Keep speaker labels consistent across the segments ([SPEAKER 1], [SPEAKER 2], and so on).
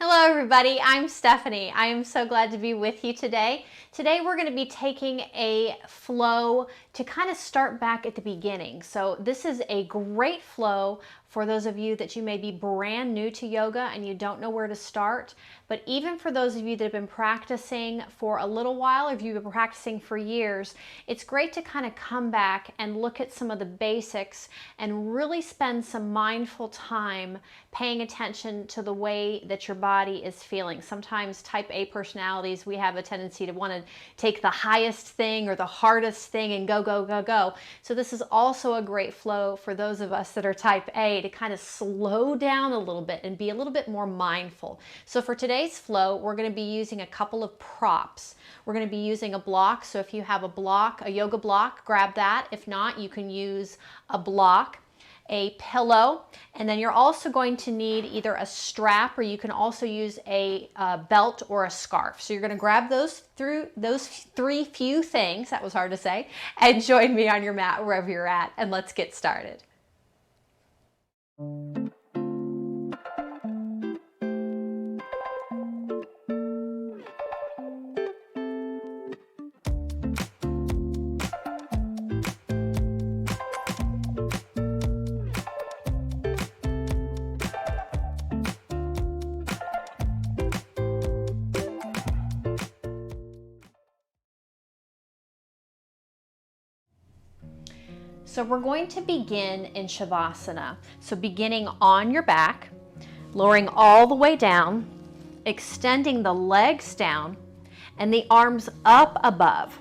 [SPEAKER 1] Hello everybody, I'm Stephanie. I am so glad to be with you today. Today we're going to be taking a flow to kind of start back at the beginning. So this is a great flow for those of you that you may be brand new to yoga and you don't know where to start. But even for those of you that have been practicing for a little while, or if you've been practicing for years, it's great to kind of come back and look at some of the basics and really spend some mindful time paying attention to the way that your body is feeling. Sometimes type A personalities, we have a tendency to want to take the highest thing or the hardest thing and go, go, go, go. So this is also a great flow for those of us that are type A to kind of slow down a little bit and be a little bit more mindful. So for today's flow, we're going to be using a couple of props. We're going to be using a block. So if you have a block, a yoga block, grab that. If not, you can use a block, a pillow, and then you're also going to need either a strap, or you can also use a belt or a scarf. So you're going to grab those three few things, that was hard to say, and join me on your mat wherever you're at, and let's get started. So we're going to begin in Shavasana. So beginning on your back, lowering all the way down, extending the legs down, and the arms up above.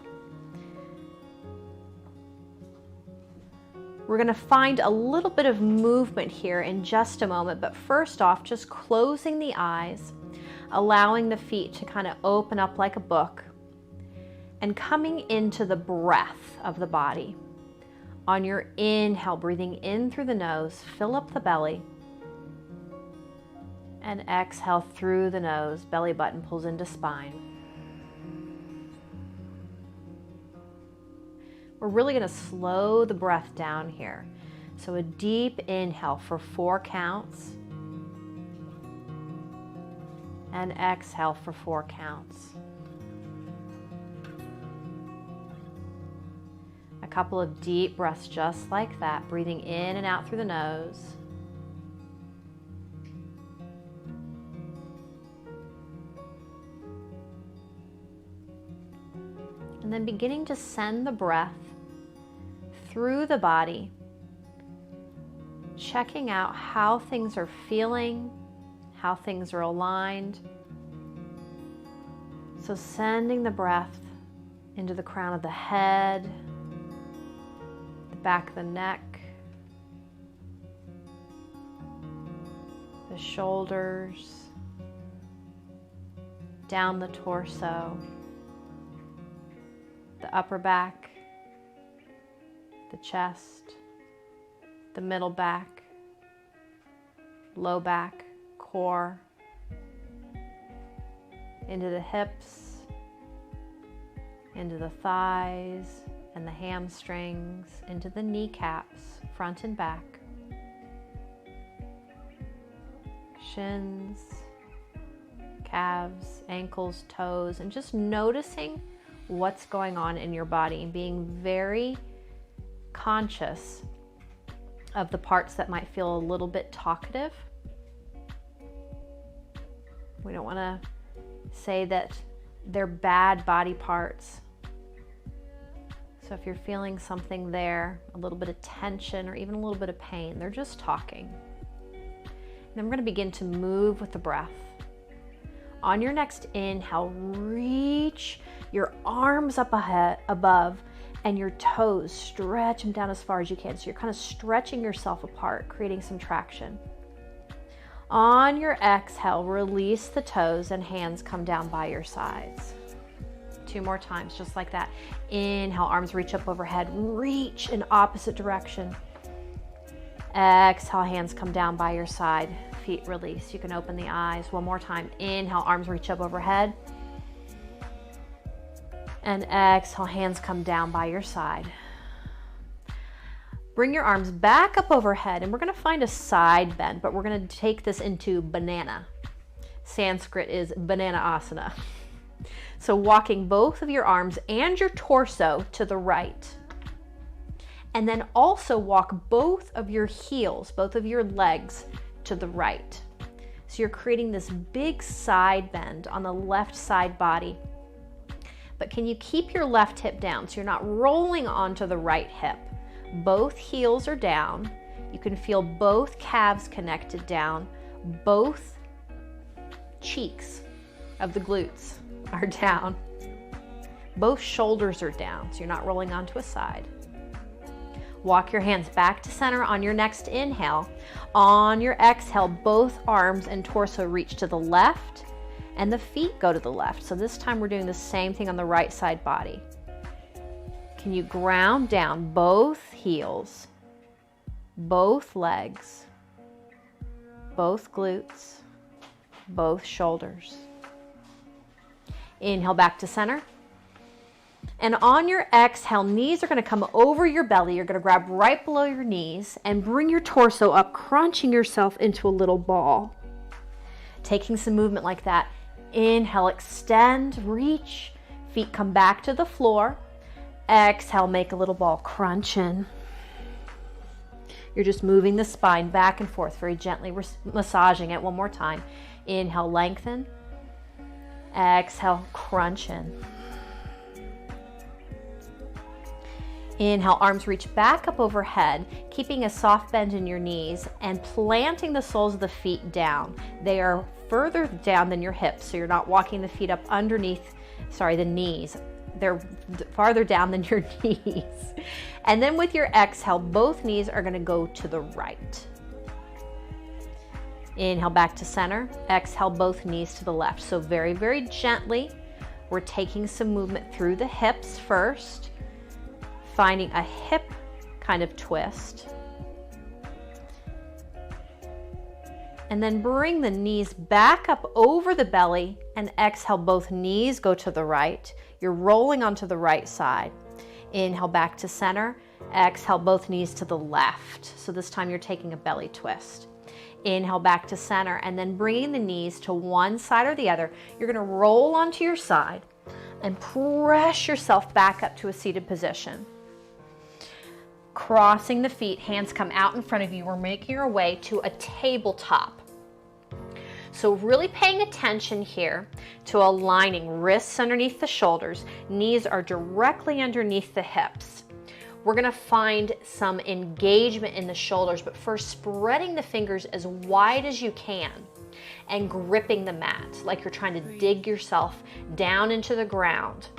[SPEAKER 1] We're going to find a little bit of movement here in just a moment, but first off, just closing the eyes, allowing the feet to kind of open up like a book, and coming into the breath of the body. On your inhale, breathing in through the nose, fill up the belly, and exhale through the nose, belly button pulls into spine. We're really going to slow the breath down here. So a deep inhale for 4 counts, and exhale for 4 counts. A couple of deep breaths just like that, breathing in and out through the nose. And then beginning to send the breath through the body, checking out how things are feeling, how things are aligned. So sending the breath into the crown of the head, back of the neck, the shoulders, down the torso, the upper back, the chest, the middle back, low back, core, into the hips, into the thighs, and the hamstrings, into the kneecaps, front and back, shins, calves, ankles, toes, and just noticing what's going on in your body and being very conscious of the parts that might feel a little bit talkative. We don't want to say that they're bad body parts. So if you're feeling something there, a little bit of tension or even a little bit of pain, they're just talking. And then we're going to begin to move with the breath. On your next inhale, reach your arms up ahead, above, and your toes, stretch them down as far as you can. So you're kind of stretching yourself apart, creating some traction. On your exhale, release the toes and hands come down by your sides. 2 more times, just like that. Inhale, arms reach up overhead, reach in opposite direction. Exhale, hands come down by your side, feet release. You can open the eyes. 1 more time. Inhale, arms reach up overhead. And exhale, hands come down by your side. Bring your arms back up overhead, and we're going to find a side bend, but we're going to take this into banana. Sanskrit is banana asana. So walking both of your arms and your torso to the right. And then also walk both of your heels, both of your legs to the right. So you're creating this big side bend on the left side body. But can you keep your left hip down so you're not rolling onto the right hip? Both heels are down. You can feel both calves connected down. Both cheeks of the glutes are down. Both shoulders are down so you're not rolling onto a side. Walk your hands back to center on your next inhale. On your exhale, both arms and torso reach to the left and the feet go to the left. So this time we're doing the same thing on the right side body. Can you ground down both heels, both legs, both glutes, both shoulders? Inhale back to center. And on your exhale, knees are going to come over your belly. You're going to grab right below your knees and bring your torso up, crunching yourself into a little ball. Taking some movement like that. Inhale, extend, reach. Feet come back to the floor. Exhale, make a little ball, crunch in. You're just moving the spine back and forth, very gently massaging it. One more time. Inhale, lengthen. Exhale, crunch in. Inhale, arms reach back up overhead, keeping a soft bend in your knees and planting the soles of the feet down. They are further down than your hips, so you're not walking the feet up underneath, the knees. They're farther down than your knees. And then with your exhale, both knees are going to go to the right. Inhale back to center. Exhale, both knees to the left. So very, very gently, we're taking some movement through the hips first, finding a hip kind of twist. And then bring the knees back up over the belly and exhale, both knees go to the right. You're rolling onto the right side. Inhale back to center. Exhale, both knees to the left. So this time you're taking a belly twist. Inhale back to center and then bringing the knees to one side or the other. You're going to roll onto your side and press yourself back up to a seated position. Crossing the feet, hands come out in front of you. We're making our way to a tabletop. So really paying attention here to aligning wrists underneath the shoulders. Knees are directly underneath the hips. We're going to find some engagement in the shoulders, but first spreading the fingers as wide as you can and gripping the mat like you're trying to dig yourself down into the ground.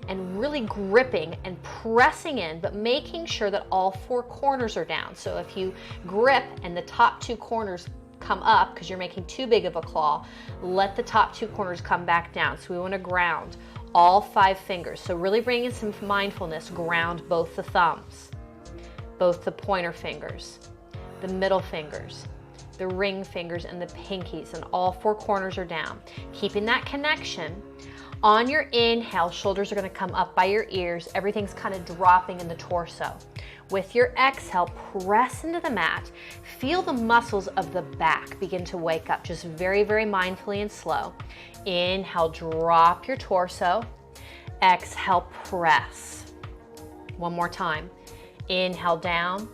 [SPEAKER 1] And really gripping and pressing in, but making sure that all four corners are down. So if you grip and the top two corners come up because you're making too big of a claw, let the top two corners come back down. So we want to ground all 5 fingers. So really bring in some mindfulness. Ground both the thumbs, both the pointer fingers, the middle fingers, the ring fingers, and the pinkies, and all 4 corners are down. Keeping that connection. On your inhale, shoulders are going to come up by your ears. Everything's kind of dropping in the torso. With your exhale, press into the mat. Feel the muscles of the back begin to wake up, just very, very mindfully and slow. Inhale, drop your torso. Exhale, press. One more time. Inhale, down.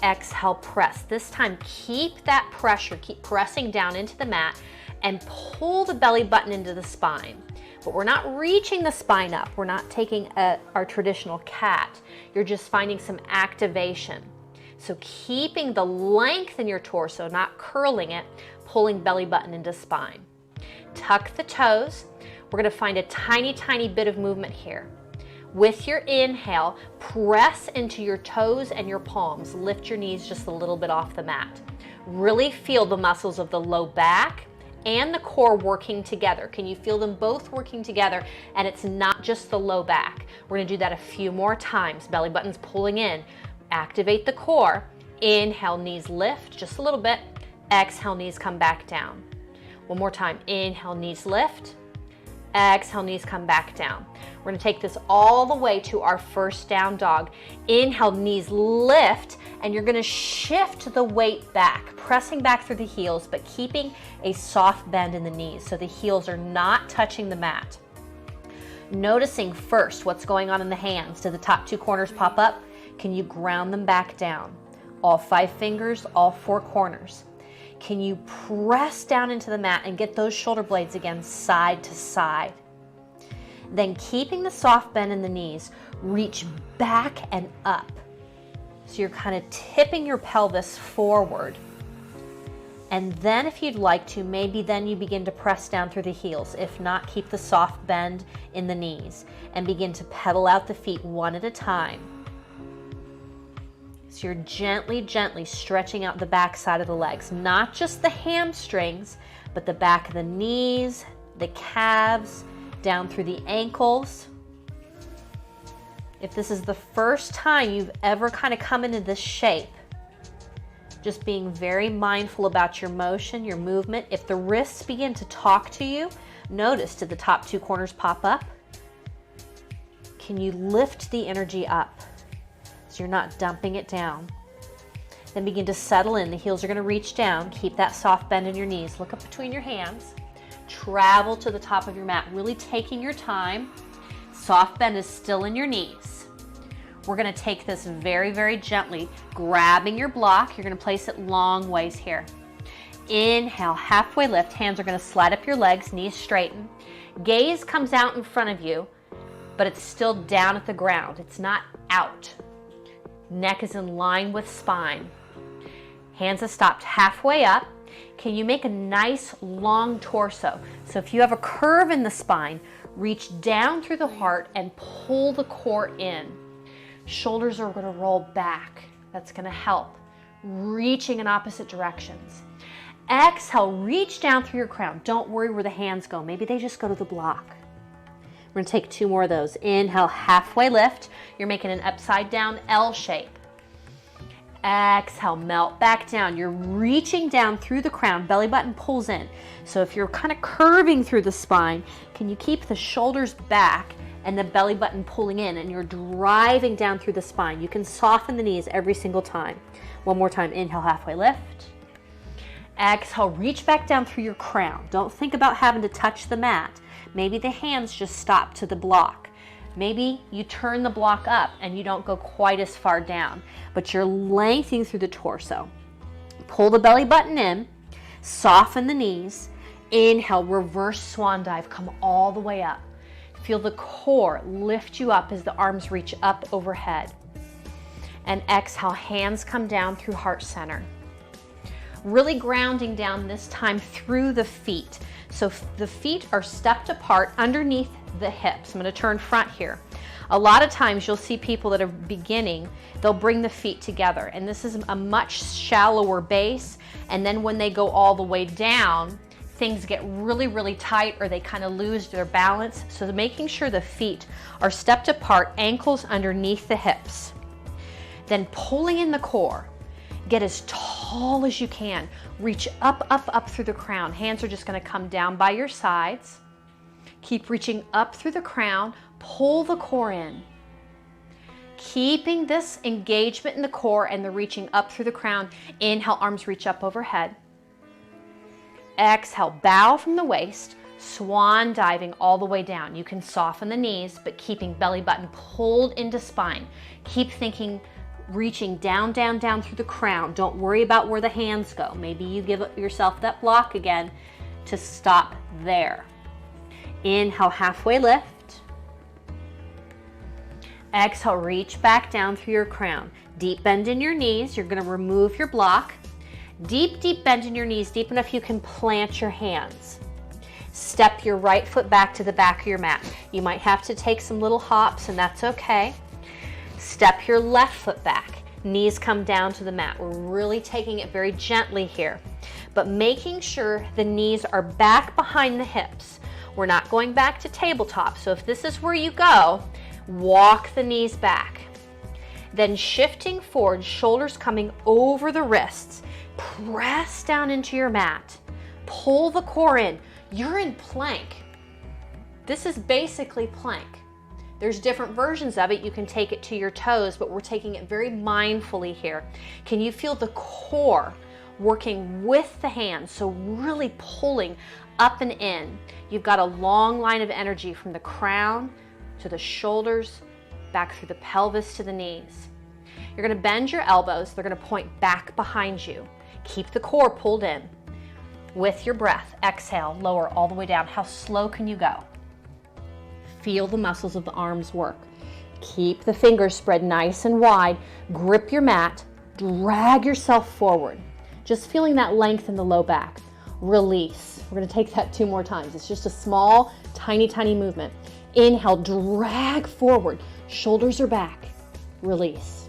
[SPEAKER 1] Exhale, press. This time, keep that pressure. Keep pressing down into the mat and pull the belly button into the spine. But we're not reaching the spine up. We're not taking our traditional cat. You're just finding some activation. So keeping the length in your torso, not curling it, pulling belly button into spine. Tuck the toes. We're going to find a tiny, tiny bit of movement here. With your inhale, press into your toes and your palms. Lift your knees just a little bit off the mat. Really feel the muscles of the low back and the core working together. Can you feel them both working together? And it's not just the low back. We're gonna do that a few more times. Belly button's pulling in. Activate the core. Inhale, knees lift just a little bit. Exhale, knees come back down. One more time. Inhale, knees lift. Exhale, knees come back down. We're gonna take this all the way to our first down dog. Inhale, knees lift, and you're gonna shift the weight back, pressing back through the heels, but keeping a soft bend in the knees so the heels are not touching the mat. Noticing first what's going on in the hands. Do the top 2 corners pop up? Can you ground them back down? All 5 fingers, all 4 corners. Can you press down into the mat and get those shoulder blades again side to side? Then keeping the soft bend in the knees, reach back and up. So you're kind of tipping your pelvis forward. And then if you'd like to, maybe then you begin to press down through the heels. If not, keep the soft bend in the knees and begin to pedal out the feet one at a time. So you're gently, gently stretching out the back side of the legs, not just the hamstrings, but the back of the knees, the calves, down through the ankles. If this is the first time you've ever kind of come into this shape, just being very mindful about your motion, your movement. If the wrists begin to talk to you, notice, did the top 2 corners pop up? Can you lift the energy up so you're not dumping it down? Then begin to settle in. The heels are going to reach down. Keep that soft bend in your knees. Look up between your hands. Travel to the top of your mat, really taking your time. Soft bend is still in your knees. We're going to take this very, very gently, grabbing your block. You're going to place it long ways here. Inhale, halfway lift. Hands are going to slide up your legs, knees straighten. Gaze comes out in front of you, but it's still down at the ground. It's not out. Neck is in line with spine. Hands have stopped halfway up. Can you make a nice long torso? So if you have a curve in the spine, reach down through the heart and pull the core in. Shoulders are going to roll back. That's going to help. Reaching in opposite directions. Exhale, reach down through your crown. Don't worry where the hands go. Maybe they just go to the block. We're going to take 2 more of those. Inhale, halfway lift. You're making an upside down L shape. Exhale, melt back down. You're reaching down through the crown. Belly button pulls in. So if you're kind of curving through the spine, can you keep the shoulders back and the belly button pulling in, and you're driving down through the spine? You can soften the knees every single time. One more time. Inhale, halfway lift. Exhale, reach back down through your crown. Don't think about having to touch the mat. Maybe the hands just stop to the block. Maybe you turn the block up and you don't go quite as far down, but you're lengthening through the torso. Pull the belly button in, soften the knees. Inhale, reverse swan dive, come all the way up. Feel the core lift you up as the arms reach up overhead. And exhale, hands come down through heart center. Really grounding down this time through the feet. So the feet are stepped apart underneath the hips. I'm going to turn front here. A lot of times you'll see people that are beginning, they'll bring the feet together. And this is a much shallower base. And then when they go all the way down, things get really, really tight, or they kind of lose their balance. So making sure the feet are stepped apart, ankles underneath the hips. Then pulling in the core. Get as tall as you can. Reach up, up, up through the crown. Hands are just going to come down by your sides. Keep reaching up through the crown. Pull the core in. Keeping this engagement in the core and the reaching up through the crown. Inhale, arms reach up overhead. Exhale, bow from the waist. Swan diving all the way down. You can soften the knees, but keeping belly button pulled into spine. Keep thinking, reaching down, down, down through the crown. Don't worry about where the hands go. Maybe you give yourself that block again to stop there. Inhale, halfway lift. Exhale, reach back down through your crown. Deep bend in your knees. You're going to remove your block. Deep, deep bend in your knees, deep enough you can plant your hands. Step your right foot back to the back of your mat. You might have to take some little hops, and that's okay. Step your left foot back. Knees come down to the mat. We're really taking it very gently here, but making sure the knees are back behind the hips. We're not going back to tabletop, so if this is where you go, walk the knees back. Then shifting forward, shoulders coming over the wrists. Press down into your mat. Pull the core in. You're in plank. This is basically plank. There's different versions of it. You can take it to your toes, but we're taking it very mindfully here. Can you feel the core working with the hands? So really pulling up and in. You've got a long line of energy from the crown to the shoulders, back through the pelvis to the knees. You're going to bend your elbows. They're going to point back behind you. Keep the core pulled in. With your breath, exhale, lower all the way down. How slow can you go? Feel the muscles of the arms work. Keep the fingers spread nice and wide. Grip your mat. Drag yourself forward. Just feeling that length in the low back. Release. We're going to take that 2 more times. It's just a small, tiny, tiny movement. Inhale, drag forward. Shoulders are back. Release.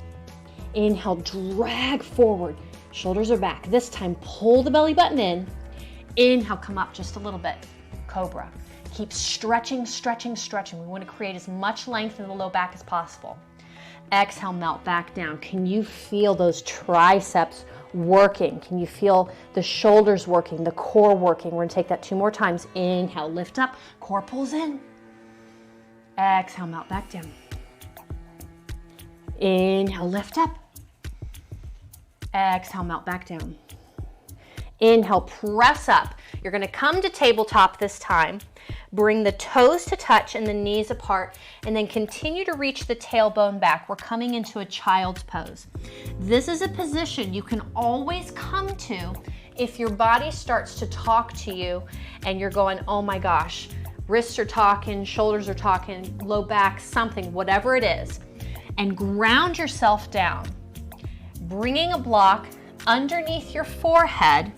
[SPEAKER 1] Inhale, drag forward. Shoulders are back. This time, pull the belly button in. Inhale, come up just a little bit. Cobra. Keep stretching, stretching, stretching. We want to create as much length in the low back as possible. Exhale, melt back down. Can you feel those triceps working? Can you feel the shoulders working, the core working? We're going to take that 2 more times. Inhale, lift up. Core pulls in. Exhale, melt back down. Inhale, lift up. Exhale, melt back down. Inhale, press up. You're going to come to tabletop this time. Bring the toes to touch and the knees apart, and then continue to reach the tailbone back. We're coming into a child's pose. This is a position you can always come to if your body starts to talk to you and you're going, oh my gosh, wrists are talking, shoulders are talking, low back, something, whatever it is. And ground yourself down, bringing a block underneath your forehead.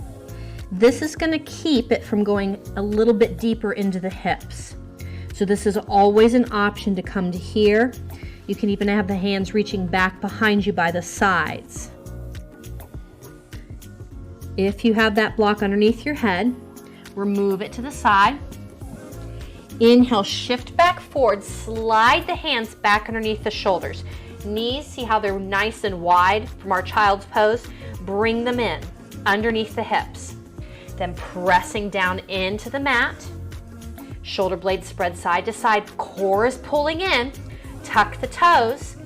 [SPEAKER 1] This is going to keep it from going a little bit deeper into the hips. So this is always an option to come to here. You can even have the hands reaching back behind you by the sides. If you have that block underneath your head, remove it to the side. Inhale, shift back forward, slide the hands back underneath the shoulders. Knees, see how they're nice and wide from our child's pose? Bring them in underneath the hips. Then pressing down into the mat. Shoulder blades spread side to side. Core is pulling in. Tuck the toes.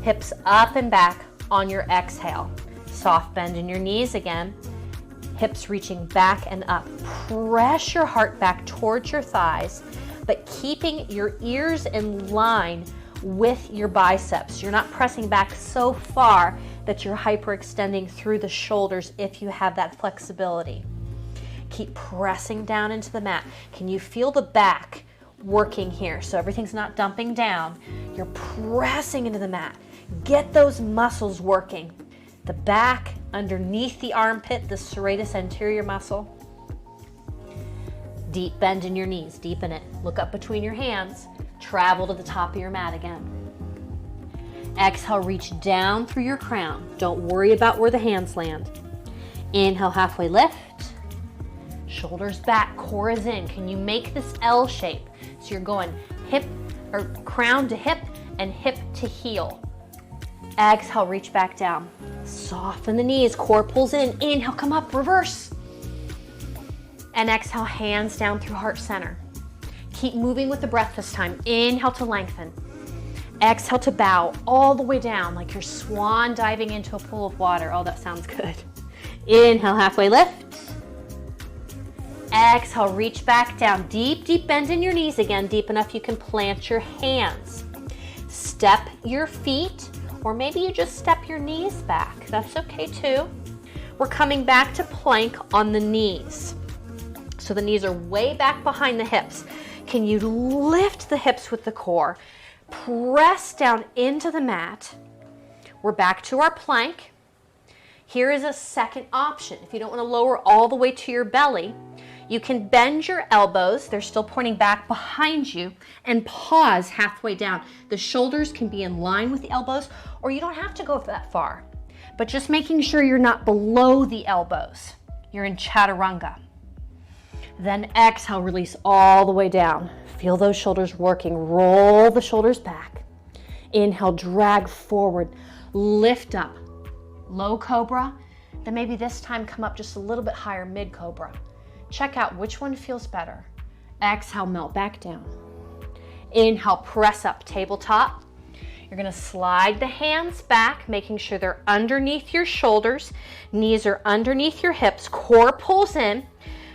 [SPEAKER 1] Hips up and back on your exhale. Soft bend in your knees again. Hips reaching back and up. Press your heart back towards your thighs, but keeping your ears in line with your biceps. You're not pressing back so far that you're hyperextending through the shoulders if you have that flexibility. Keep pressing down into the mat. Can you feel the back working here? So everything's not dumping down. You're pressing into the mat. Get those muscles working. The back, underneath the armpit, the serratus anterior muscle. Deep bend in your knees, deepen it. Look up between your hands. Travel to the top of your mat again. Exhale, reach down through your crown. Don't worry about where the hands land. Inhale, halfway lift. Shoulders back, core is in. Can you make this L shape? So you're going hip or crown to hip and hip to heel. Exhale, reach back down. Soften the knees, core pulls in. Inhale, come up, reverse. And exhale, hands down through heart center. Keep moving with the breath this time. Inhale to lengthen. Exhale to bow all the way down like you're swan diving into a pool of water. Oh, that sounds good. Inhale, halfway lift. Exhale, reach back down. Deep, deep bend in your knees again, deep enough you can plant your hands. Step your feet, or maybe you just step your knees back. That's okay too. We're coming back to plank on the knees. So the knees are way back behind the hips. Can you lift the hips with the core? Press down into the mat. We're back to our plank. Here is a second option. If you don't want to lower all the way to your belly, you can bend your elbows. They're still pointing back behind you, and pause halfway down. The shoulders can be in line with the elbows, or you don't have to go that far. But just making sure you're not below the elbows. You're in chaturanga. Then exhale, release all the way down. Feel those shoulders working. Roll the shoulders back. Inhale, drag forward. Lift up. Low cobra. Then maybe this time come up just a little bit higher, mid cobra. Check out which one feels better. Exhale, melt back down. Inhale, press up, tabletop. You're gonna slide the hands back, making sure they're underneath your shoulders. Knees are underneath your hips. Core pulls in.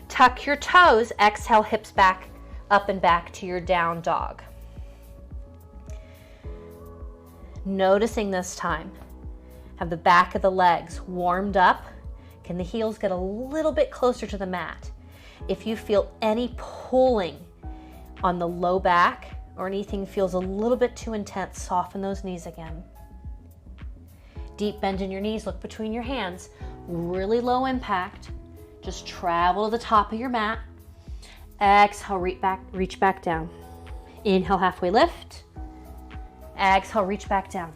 [SPEAKER 1] Tuck your toes. Exhale, hips back, up and back to your down dog. Noticing this time, have the back of the legs warmed up. Can the heels get a little bit closer to the mat? If you feel any pulling on the low back or anything feels a little bit too intense, soften those knees again. Deep bend in your knees, look between your hands. Really low impact. Just travel to the top of your mat. Exhale, reach back down. Inhale, halfway lift. Exhale, reach back down.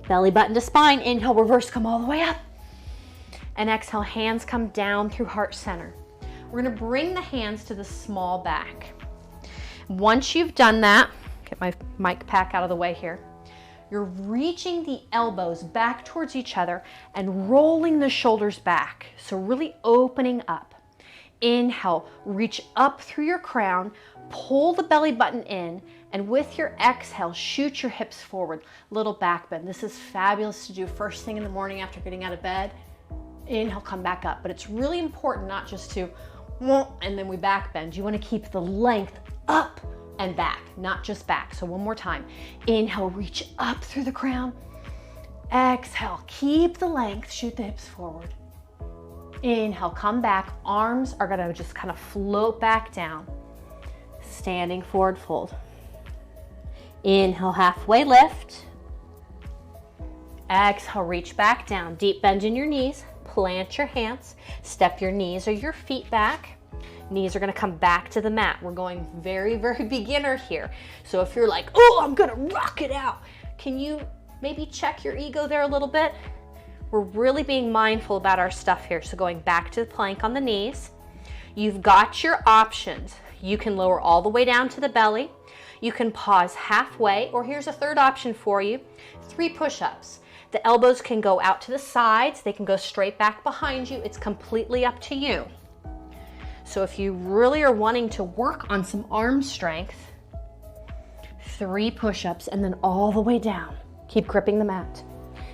[SPEAKER 1] Belly button to spine. Inhale, reverse, come all the way up. And exhale, hands come down through heart center. We're gonna bring the hands to the small back. Once you've done that, get my mic pack out of the way here. You're reaching the elbows back towards each other and rolling the shoulders back. So really opening up. Inhale, reach up through your crown, pull the belly button in, and with your exhale, shoot your hips forward. Little back bend. This is fabulous to do first thing in the morning after getting out of bed. Inhale, come back up. But it's really important not just to, and then we back bend. You want to keep the length up and back, not just back. So one more time. Inhale, reach up through the crown. Exhale, keep the length, shoot the hips forward. Inhale, come back. Arms are gonna just kind of float back down. Standing forward fold. Inhale, halfway lift. Exhale, reach back down. Deep bend in your knees. Plant your hands. Step your knees or your feet back. Knees are gonna come back to the mat. We're going very, very beginner here. So if you're like, oh, I'm gonna rock it out, can you maybe check your ego there a little bit? We're really being mindful about our stuff here. So going back to the plank on the knees. You've got your options. You can lower all the way down to the belly. You can pause halfway, or here's a third option for you, 3 push-ups. The elbows can go out to the sides. They can go straight back behind you. It's completely up to you. So if you really are wanting to work on some arm strength, 3 push-ups and then all the way down. Keep gripping the mat.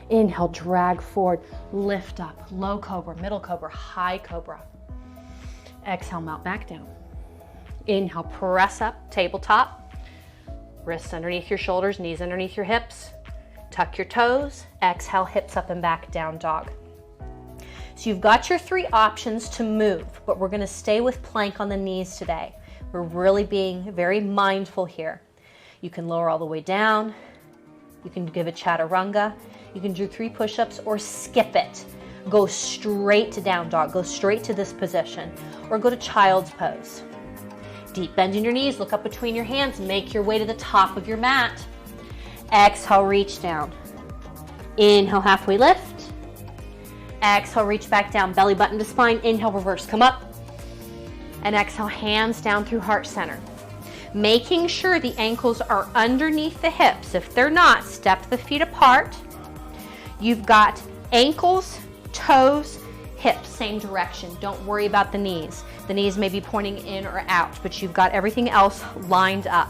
[SPEAKER 1] Inhale, drag forward, lift up, low cobra, middle cobra, high cobra. Exhale, melt back down. Inhale, press up, tabletop. Wrists underneath your shoulders, knees underneath your hips. Tuck your toes. Exhale, hips up and back, down dog. So you've got your 3 options to move, but we're gonna stay with plank on the knees today. We're really being very mindful here. You can lower all the way down. You can give a chaturanga. You can do 3 push-ups or skip it. Go straight to down dog. Go straight to this position or go to child's pose. Deep bend in your knees. Look up between your hands. Make your way to the top of your mat. Exhale, reach down. Inhale, halfway lift. Exhale, reach back down. Belly button to spine. Inhale, reverse. Come up. And exhale, hands down through heart center. Making sure the ankles are underneath the hips. If they're not, step the feet apart. You've got ankles, toes, hips, same direction. Don't worry about the knees. The knees may be pointing in or out, but you've got everything else lined up.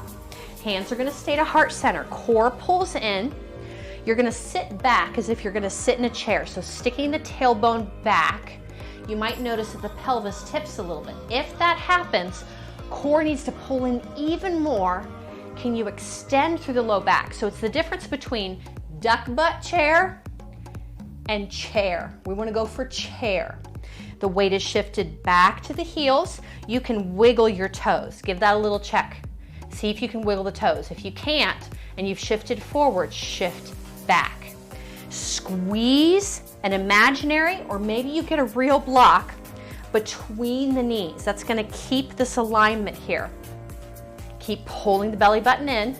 [SPEAKER 1] Hands are gonna stay to heart center. Core pulls in. You're gonna sit back as if you're gonna sit in a chair. So sticking the tailbone back, you might notice that the pelvis tips a little bit. If that happens, core needs to pull in even more. Can you extend through the low back? So it's the difference between duck butt chair and chair. We want to go for chair. The weight is shifted back to the heels. You can wiggle your toes. Give that a little check. See if you can wiggle the toes. If you can't and you've shifted forward, shift back. Squeeze an imaginary or maybe you get a real block between the knees. That's going to keep this alignment here. Keep pulling the belly button in.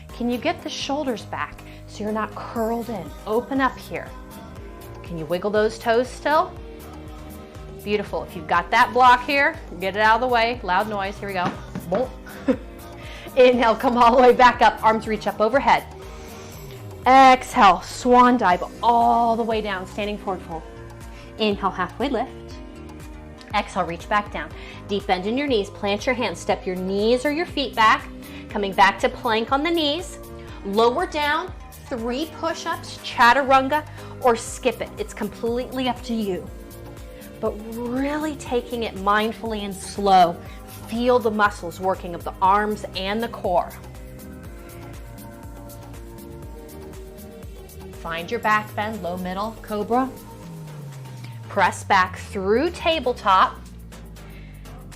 [SPEAKER 1] Can you get the shoulders back so you're not curled in? Open up here. Can you wiggle those toes still? Beautiful. If you've got that block here, get it out of the way. Loud noise. Here we go. Boom. Inhale, come all the way back up. Arms reach up overhead. Exhale, swan dive all the way down, standing forward fold. Inhale, halfway lift. Exhale, reach back down. Deep bend in your knees, plant your hands, step your knees or your feet back, coming back to plank on the knees. Lower down, 3 push-ups, chaturanga, or skip it. It's completely up to you. But really taking it mindfully and slow. Feel the muscles working of the arms and the core. Find your back bend, low middle, cobra. Press back through tabletop,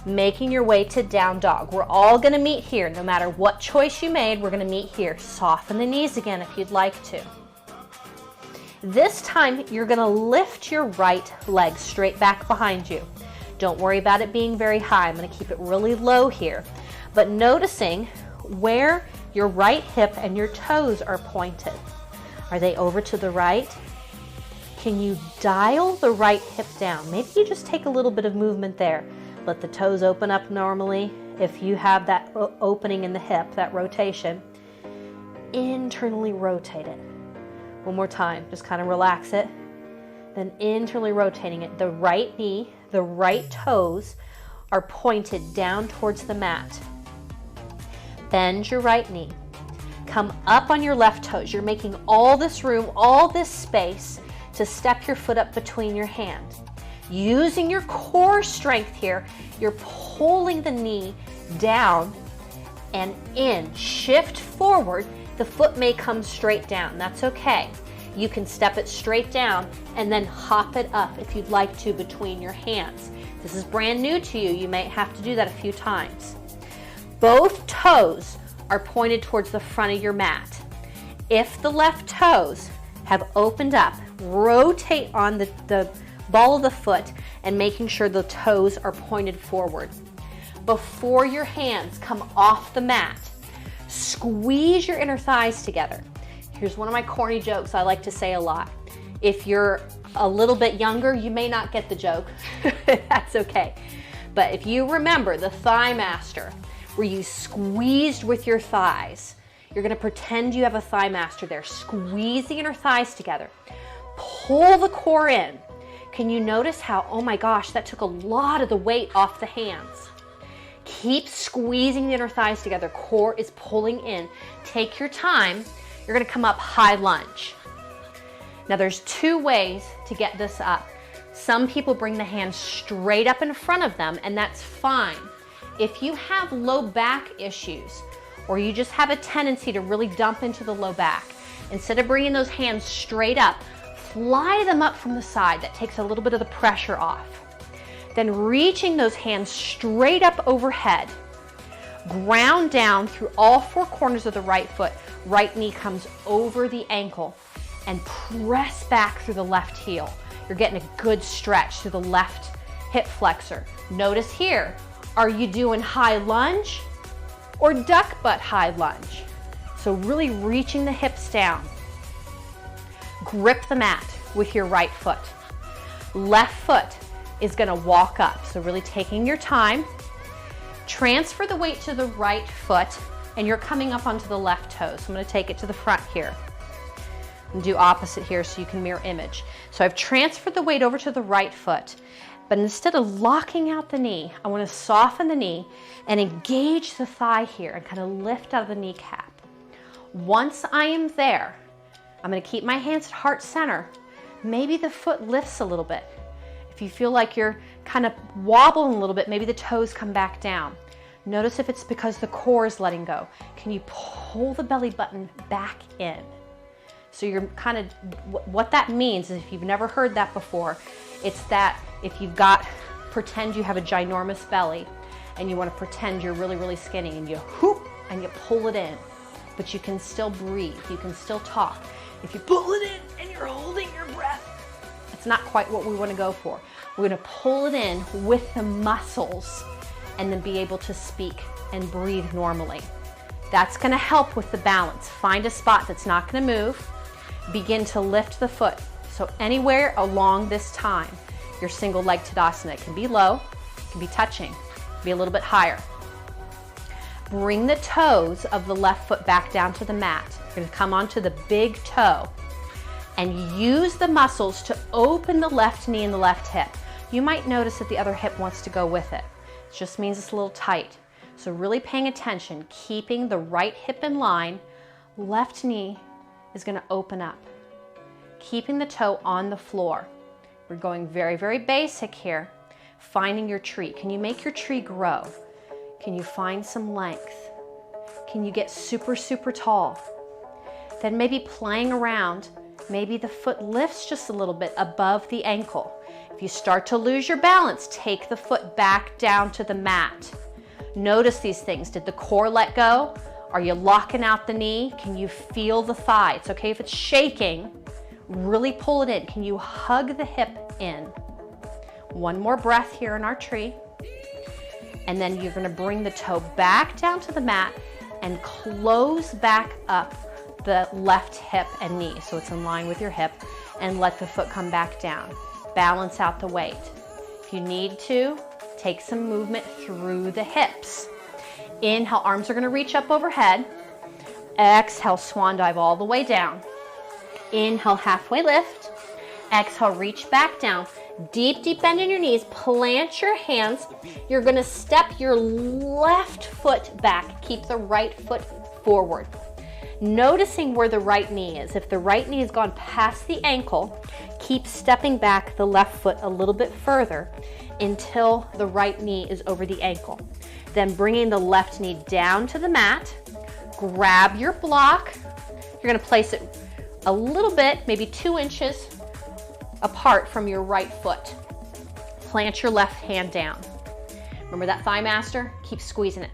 [SPEAKER 1] making your way to down dog. We're all gonna meet here. No matter what choice you made, we're gonna meet here. Soften the knees again if you'd like to. This time, you're gonna lift your right leg straight back behind you. Don't worry about it being very high. I'm gonna keep it really low here. But noticing where your right hip and your toes are pointed. Are they over to the right? Can you dial the right hip down? Maybe you just take a little bit of movement there. Let the toes open up normally. If you have that opening in the hip, that rotation, internally rotate it. One more time, just kind of relax it. Then internally rotating it. The right knee, the right toes are pointed down towards the mat. Bend your right knee. Come up on your left toes. You're making all this room, all this space to step your foot up between your hands. Using your core strength here, you're pulling the knee down and in. Shift forward. The foot may come straight down. That's okay. You can step it straight down and then hop it up if you'd like to between your hands. This is brand new to you. You may have to do that a few times. Both toes are pointed towards the front of your mat. If the left toes have opened up, rotate on the ball of the foot and making sure the toes are pointed forward. Before your hands come off the mat, squeeze your inner thighs together. Here's one of my corny jokes I like to say a lot. If you're a little bit younger, you may not get the joke. That's okay. But if you remember the thigh master, where you squeezed with your thighs, you're gonna pretend you have a thigh master there. Squeeze the inner thighs together. Pull the core in. Can you notice how, oh my gosh, that took a lot of the weight off the hands. Keep squeezing the inner thighs together. Core is pulling in. Take your time. You're gonna come up high lunge. Now there's 2 ways to get this up. Some people bring the hands straight up in front of them, and that's fine. If you have low back issues, or you just have a tendency to really dump into the low back, instead of bringing those hands straight up, fly them up from the side. That takes a little bit of the pressure off. Then reaching those hands straight up overhead, ground down through all 4 corners of the right foot. Right knee comes over the ankle and press back through the left heel. You're getting a good stretch through the left hip flexor. Notice here, are you doing high lunge or duck butt high lunge? So really reaching the hips down. Grip the mat with your right foot. Left foot is gonna walk up. So really taking your time. Transfer the weight to the right foot and you're coming up onto the left toe. So I'm gonna take it to the front here. And do opposite here so you can mirror image. So I've transferred the weight over to the right foot, but instead of locking out the knee, I wanna soften the knee and engage the thigh here and kind of lift out of the kneecap. Once I am there, I'm gonna keep my hands at heart center. Maybe the foot lifts a little bit. If you feel like you're kind of wobbling a little bit, maybe the toes come back down. Notice if it's because the core is letting go. Can you pull the belly button back in? So you're kind of, what that means is if you've never heard that before, it's that if you've got, pretend you have a ginormous belly and you want to pretend you're really, really skinny and you whoop and you pull it in, but you can still breathe, you can still talk. If you pull it in and you're holding your breath, it's not quite what we want to go for. We're going to pull it in with the muscles and then be able to speak and breathe normally. That's going to help with the balance. Find a spot that's not going to move. Begin to lift the foot. So anywhere along this time, your single leg Tadasana. It can be low, it can be touching, be a little bit higher. Bring the toes of the left foot back down to the mat. You're going to come onto the big toe and use the muscles to open the left knee and the left hip. you might notice that the other hip wants to go with it. It just means it's a little tight. So really paying attention, keeping the right hip in line, left knee is going to open up. Keeping the toe on the floor. We're going very, very basic here. Finding your tree. Can you make your tree grow? Can you find some length? Can you get super, super tall? Then maybe playing around, maybe the foot lifts just a little bit above the ankle. If you start to lose your balance, take the foot back down to the mat. Notice these things. Did the core let go? Are you locking out the knee? Can you feel the thigh? It's okay if it's shaking. Really pull it in. Can you hug the hip in? One more breath here in our tree. And then you're going to bring the toe back down to the mat and close back up the left hip and knee so it's in line with your hip, and let the foot come back down. Balance out the weight. If you need to, take some movement through the hips. Inhale, arms are going to reach up overhead. Exhale, swan dive all the way down. Inhale, halfway lift. Exhale, reach back down. Deep, deep bend in your knees. Plant your hands. You're going to step your left foot back. Keep the right foot forward. Noticing where the right knee is. If the right knee has gone past the ankle, keep stepping back the left foot a little bit further until the right knee is over the ankle. Then bringing the left knee down to the mat. Grab your block. You're going to place it a little bit, maybe 2 inches apart from your right foot. Plant your left hand down. Remember that thigh master? Keep squeezing it.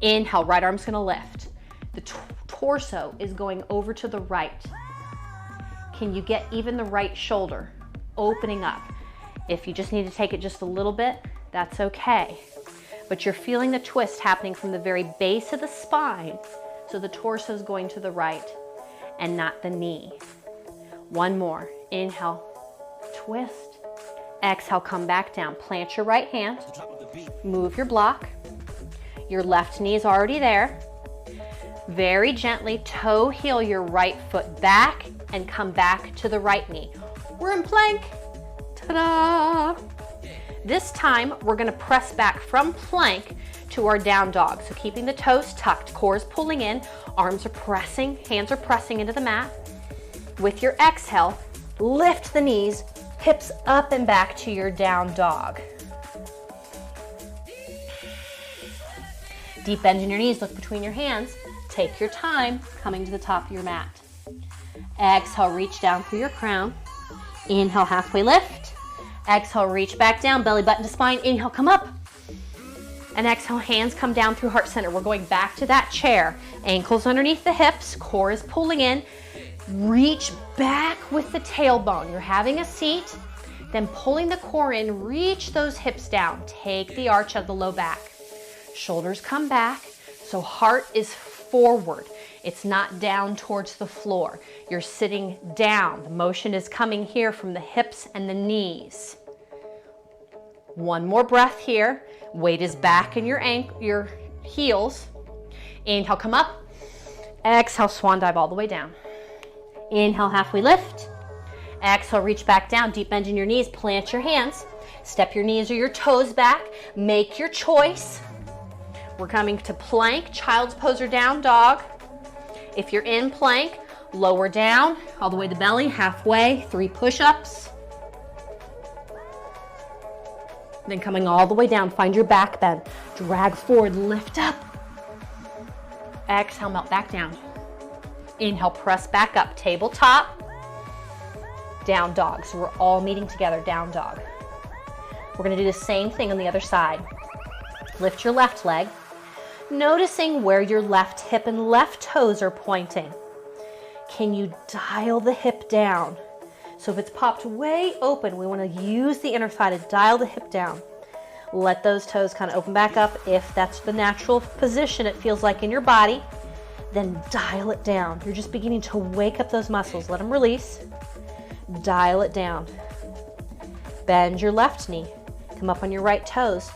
[SPEAKER 1] Inhale, right arm's going to lift. The torso is going over to the right. Can you get even the right shoulder opening up? If you just need to take it just a little bit, that's okay. But you're feeling the twist happening from the very base of the spine, so the torso is going to the right and not the knee. One more. Inhale, twist. Exhale, come back down. Plant your right hand. Move your block. Your left knee is already there. Very gently toe heel your right foot back and come back to the right knee. We're in plank. Ta-da! This time we're going to press back from plank to our down dog. So keeping the toes tucked, core is pulling in, arms are pressing, hands are pressing into the mat. With your exhale, lift the knees, hips up and back to your down dog. Deep bend in your knees, look between your hands. Take your time coming to the top of your mat. Exhale, reach down through your crown. Inhale, halfway lift. Exhale, reach back down, belly button to spine. Inhale, come up. And exhale, hands come down through heart center. We're going back to that chair. Ankles underneath the hips, core is pulling in. Reach back with the tailbone. You're having a seat, then pulling the core in, reach those hips down. Take the arch of the low back. Shoulders come back, so heart is forward. It's not down towards the floor. You're sitting down. The motion is coming here from the hips and the knees. One more breath here. Weight is back in your heels. Inhale, come up. Exhale, swan dive all the way down. Inhale, halfway lift. Exhale, reach back down. Deep bend in your knees. Plant your hands. Step your knees or your toes back. Make your choice. We're coming to plank, child's pose or down dog. If you're in plank, lower down, all the way to belly, halfway, 3 push-ups. Then coming all the way down, find your back bend. Drag forward, lift up. Exhale, melt back down. Inhale, press back up, tabletop. Down dog, so we're all meeting together, down dog. We're gonna do the same thing on the other side. Lift your left leg. Noticing where your left hip and left toes are pointing. Can you dial the hip down? So if it's popped way open, we want to use the inner thigh to dial the hip down. Let those toes kind of open back up if that's the natural position it feels like in your body. Then dial it down. You're just beginning to wake up those muscles. Let them release. Dial it down. Bend your left knee. Come up on your right toes.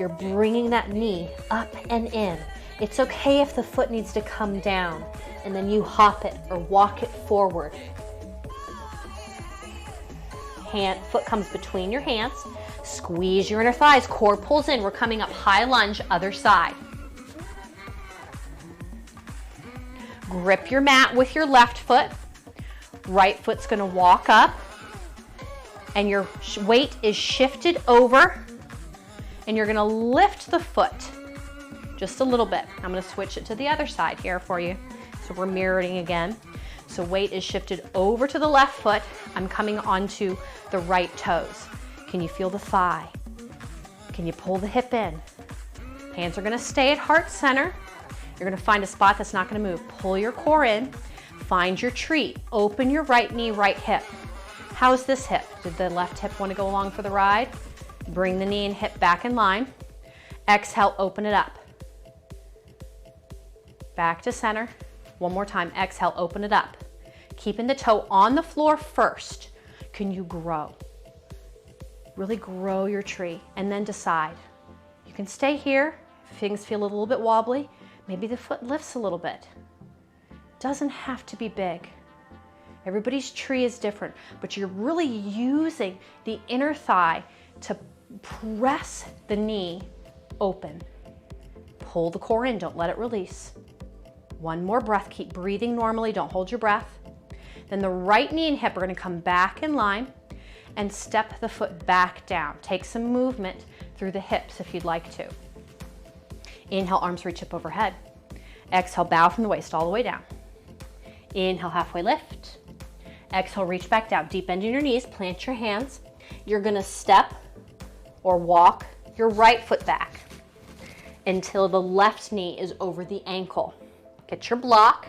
[SPEAKER 1] You're bringing that knee up and in. It's okay if the foot needs to come down and then you hop it or walk it forward. foot comes between your hands. Squeeze your inner thighs, core pulls in. We're coming up high lunge, other side. Grip your mat with your left foot. Right foot's gonna walk up, and your weight is shifted over, and you're gonna lift the foot just a little bit. I'm gonna switch it to the other side here for you. So we're mirroring again. So weight is shifted over to the left foot. I'm coming onto the right toes. Can you feel the thigh? Can you pull the hip in? Hands are gonna stay at heart center. You're gonna find a spot that's not gonna move. Pull your core in, find your tree. Open your right knee, right hip. How's this hip? Did the left hip wanna go along for the ride? Bring the knee and hip back in line. Exhale, open it up. Back to center. One more time, exhale, open it up. Keeping the toe on the floor first. Can you grow? Really grow your tree and then decide. You can stay here. If things feel a little bit wobbly, maybe the foot lifts a little bit. Doesn't have to be big. Everybody's tree is different, but you're really using the inner thigh to press the knee open. Pull the core in, don't let it release. One more breath, keep breathing normally, don't hold your breath. Then the right knee and hip are gonna come back in line and step the foot back down. Take some movement through the hips if you'd like to. Inhale, arms reach up overhead. Exhale, bow from the waist all the way down. Inhale, halfway lift. Exhale, reach back down. Deep bend in your knees, plant your hands. You're gonna step or walk your right foot back until the left knee is over the ankle. Get your block.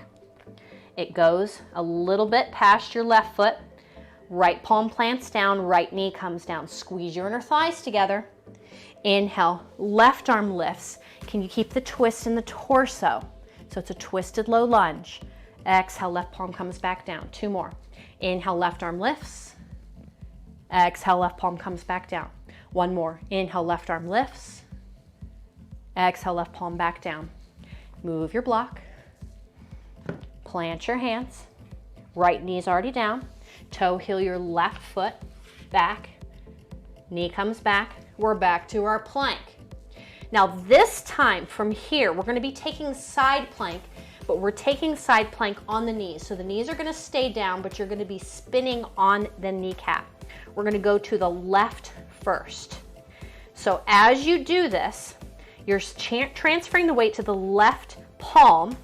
[SPEAKER 1] It goes a little bit past your left foot. Right palm plants down, right knee comes down. Squeeze your inner thighs together. Inhale, left arm lifts. Can you keep the twist in the torso? So it's a twisted low lunge. Exhale, left palm comes back down. Two more. Inhale, left arm lifts. Exhale, left palm comes back down. One more. Inhale, left arm lifts. Exhale, left palm back down. Move your block. Plant your hands. Right knee's already down. Toe heel your left foot back. Knee comes back. We're back to our plank. Now this time from here, we're going to be taking side plank, but we're taking side plank on the knees. So the knees are going to stay down, but you're going to be spinning on the kneecap. We're going to go to the left first. So as you do this, you're transferring the weight to the left palm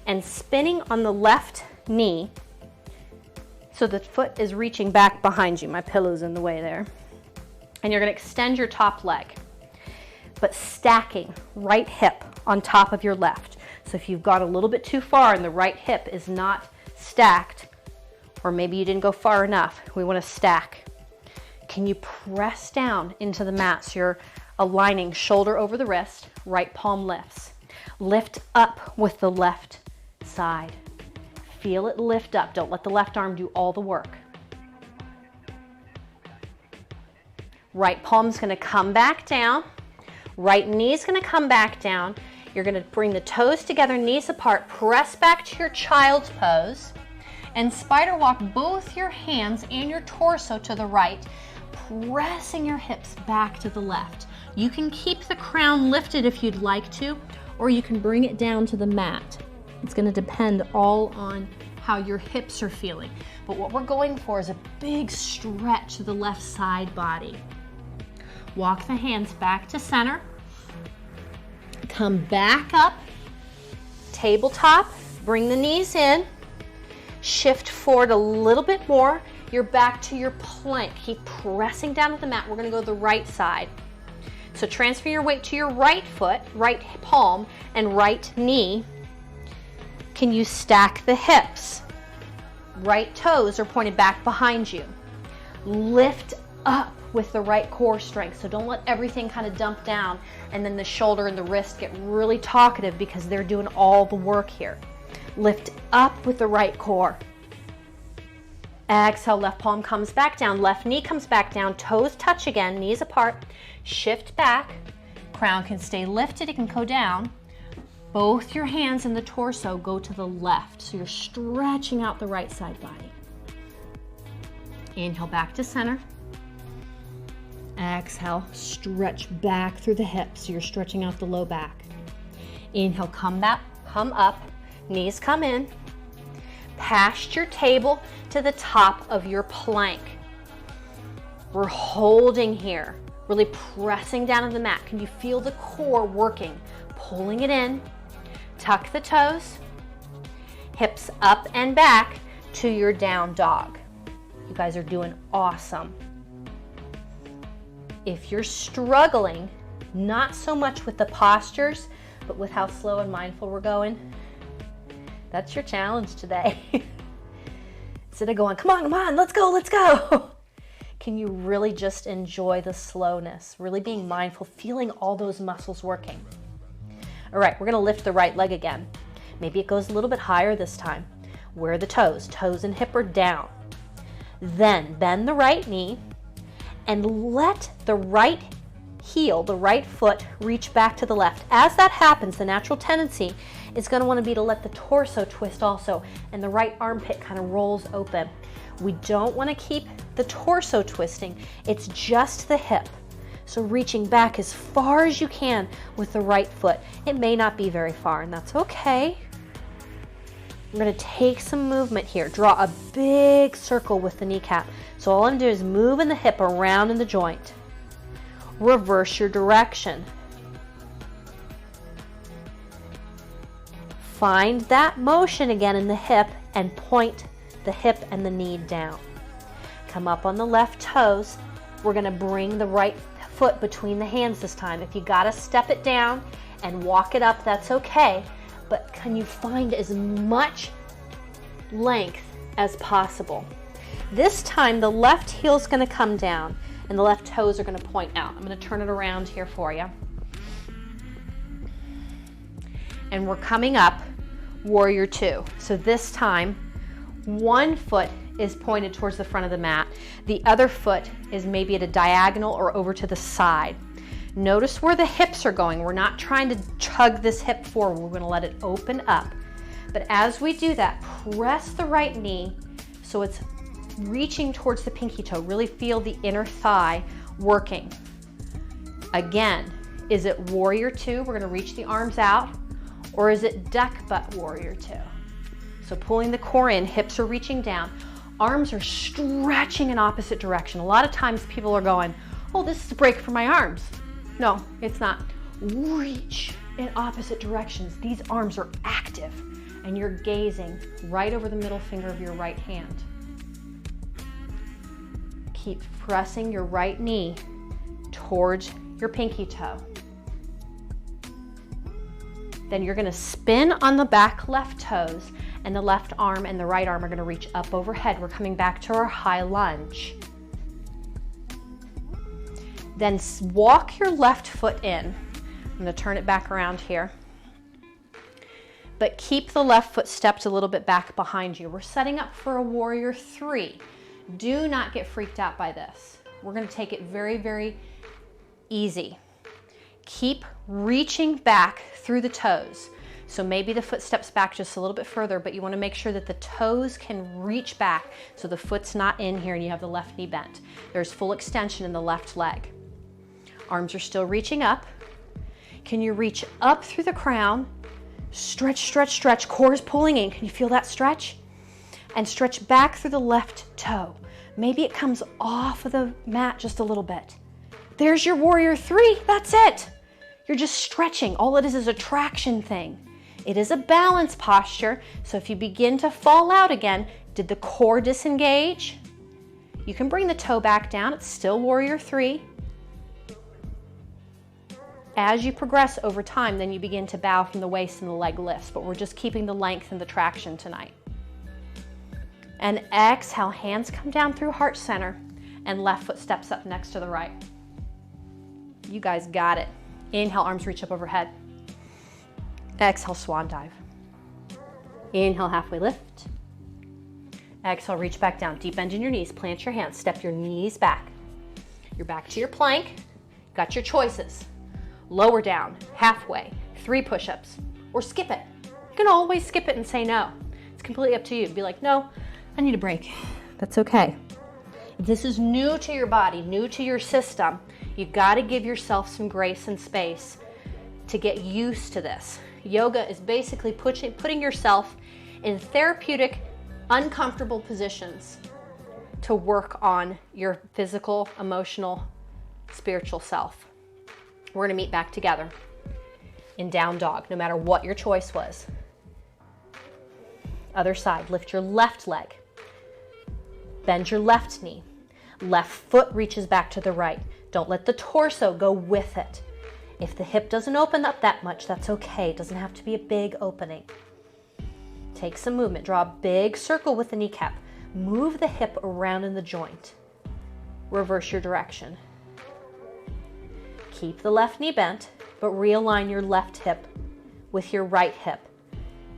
[SPEAKER 1] and spinning on the left knee so the foot is reaching back behind you. My pillow's in the way there. And you're going to extend your top leg, but stacking right hip on top of your left. So if you've gone a little bit too far and the right hip is not stacked, or maybe you didn't go far enough, we want to stack. Can you press down into the mat so you're aligning shoulder over the wrist, right palm lifts. Lift up with the left side. Feel it lift up. Don't let the left arm do all the work. Right palm's gonna come back down. Right knee's gonna come back down. You're gonna bring the toes together, knees apart, press back to your child's pose, and spider walk both your hands and your torso to the right, pressing your hips back to the left. You can keep the crown lifted if you'd like to, or you can bring it down to the mat. It's gonna depend all on how your hips are feeling. But what we're going for is a big stretch to the left side body. Walk the hands back to center. Come back up, tabletop, bring the knees in, shift forward a little bit more. You're back to your plank. Keep pressing down to the mat. We're gonna go to the right side. So transfer your weight to your right foot, right palm, and right knee. Can you stack the hips? Right toes are pointed back behind you. Lift up with the right core strength. So don't let everything kind of dump down and then the shoulder and the wrist get really talkative because they're doing all the work here. Lift up with the right core. Exhale, left palm comes back down, left knee comes back down, toes touch again, knees apart, shift back, crown can stay lifted, it can go down. Both your hands and the torso go to the left, so you're stretching out the right side body. Inhale back to center. Exhale, stretch back through the hips. So you're stretching out the low back. Inhale, come up, knees come in. Past your table to the top of your plank. We're holding here, really pressing down on the mat. Can you feel the core working? Pulling it in, tuck the toes, hips up and back to your down dog. You guys are doing awesome. If you're struggling, not so much with the postures, but with how slow and mindful we're going, that's your challenge today. Instead of going, come on, let's go. Can you really just enjoy the slowness, really being mindful, feeling all those muscles working? All right, we're gonna lift the right leg again. Maybe it goes a little bit higher this time. Where are the toes? Toes and hip are down. Then bend the right knee and let the right heel, the right foot, reach back to the left. As that happens, the natural tendency is going to want to be to let the torso twist also, and the right armpit kind of rolls open. We don't want to keep the torso twisting. It's just the hip. So reaching back as far as you can with the right foot. It may not be very far, and that's okay. I'm going to take some movement here. Draw a big circle with the kneecap. So all I'm doing is moving the hip around in the joint. Reverse your direction. Find that motion again in the hip and point the hip and the knee down. Come up on the left toes. We're going to bring the right foot between the hands this time. If you got to step it down and walk it up, that's okay. But can you find as much length as possible? This time the left heel is going to come down and the left toes are going to point out. I'm going to turn it around here for you. And we're coming up warrior two. So this time one foot is pointed towards the front of the mat. The other foot is maybe at a diagonal or over to the side. Notice where the hips are going. We're not trying to chug this hip forward. We're going to let it open up. But as we do that, press the right knee so it's reaching towards the pinky toe. Really feel the inner thigh working. Again, is it warrior two? We're going to reach the arms out. Or is it duck butt warrior two? So pulling the core in, hips are reaching down. Arms are stretching in opposite direction. A lot of times people are going, oh, this is a break for my arms. No, it's not. Reach in opposite directions. These arms are active and you're gazing right over the middle finger of your right hand. Keep pressing your right knee towards your pinky toe. Then you're going to spin on the back left toes and the left arm and the right arm are going to reach up overhead. We're coming back to our high lunge. Then walk your left foot in. I'm going to turn it back around here. But keep the left foot stepped a little bit back behind you. We're setting up for a warrior three. Do not get freaked out by this. We're going to take it very, very easy. Keep reaching back through the toes. So maybe the foot steps back just a little bit further, but you want to make sure that the toes can reach back so the foot's not in here and you have the left knee bent. There's full extension in the left leg. Arms are still reaching up. Can you reach up through the crown? Stretch, stretch, stretch. Core is pulling in. Can you feel that stretch? And stretch back through the left toe. Maybe it comes off of the mat just a little bit. There's your warrior three. That's it. You're just stretching. All it is a traction thing. It is a balance posture. So if you begin to fall out again, did the core disengage? You can bring the toe back down. It's still warrior three. As you progress over time, then you begin to bow from the waist and the leg lifts, but we're just keeping the length and the traction tonight. And exhale, hands come down through heart center and left foot steps up next to the right. You guys got it. Inhale, arms reach up overhead. Exhale, swan dive. Inhale, halfway lift. Exhale, reach back down. Deep bend in your knees, plant your hands, step your knees back. You're back to your plank. Got your choices. Lower down, halfway, 3 push-ups, or skip it. You can always skip it and say no. It's completely up to you. Be like, no, I need a break. That's okay. This is new to your body, new to your system. You've got to give yourself some grace and space to get used to this. Yoga is basically putting yourself in therapeutic, uncomfortable positions to work on your physical, emotional, spiritual self. We're going to meet back together in down dog, no matter what your choice was. Other side, lift your left leg. Bend your left knee. Left foot reaches back to the right. Don't let the torso go with it. If the hip doesn't open up that much, that's okay. It doesn't have to be a big opening. Take some movement. Draw a big circle with the kneecap. Move the hip around in the joint. Reverse your direction. Keep the left knee bent, but realign your left hip with your right hip.